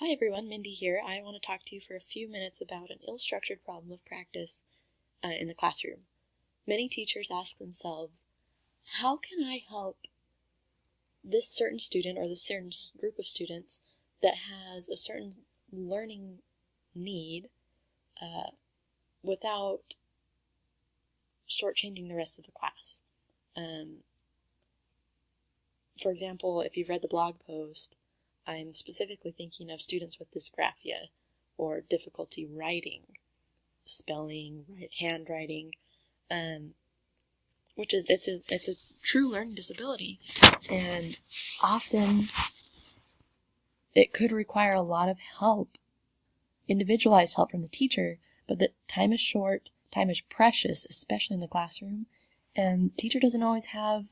Hi everyone, Mindy here. I want to talk to you for a few minutes about an ill-structured problem of practice in the classroom. Many teachers ask themselves, how can I help this certain student or this certain group of students that has a certain learning need without shortchanging the rest of the class? For example, if you've read the blog post, I'm specifically thinking of students with dysgraphia or difficulty writing, spelling, handwriting, which is it's a true learning disability, and often it could require a lot of help, individualized help from the teacher, but that time is short, time is precious, especially in the classroom, and teacher doesn't always have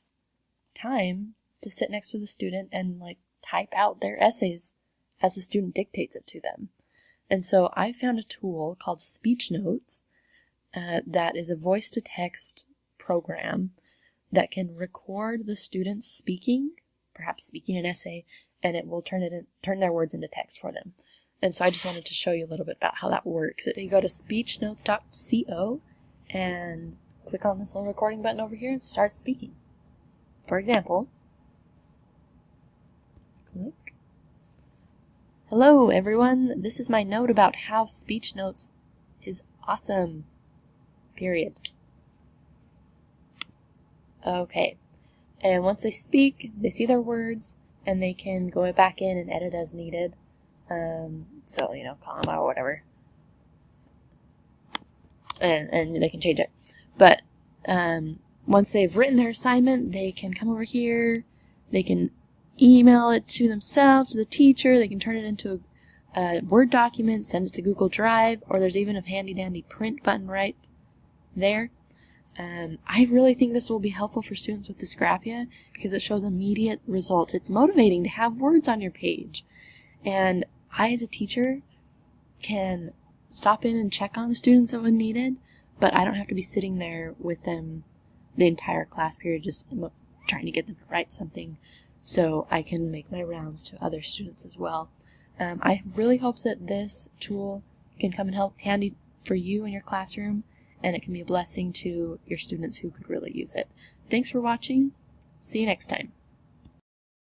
time to sit next to the student and type out their essays as the student dictates it to them. And so I found a tool called Speechnotes that is a voice-to-text program that can record the students speaking, perhaps speaking an essay, and it will turn their words into text for them. And so I just wanted to show you a little bit about how that works. So you go to speechnotes.co and click on this little recording button over here and start speaking. For example, click. Hello everyone, this is my note about how Speechnotes is awesome. Period. Okay, and once they speak, they see their words, and they can go back in and edit as needed. So, comma or whatever. And they can change it. But once they've written their assignment, they can come over here, they can email it to themselves, to the teacher, they can turn it into a Word document, send it to Google Drive, or there's even a handy-dandy print button right there. I really think this will be helpful for students with dysgraphia because it shows immediate results. It's motivating to have words on your page. And I, as a teacher, can stop in and check on the students that when needed, but I don't have to be sitting there with them the entire class period just trying to get them to write something, so I can make my rounds to other students as well. I really hope that this tool can come in handy for you in your classroom, and it can be a blessing to your students who could really use it. Thanks for watching. See you next time.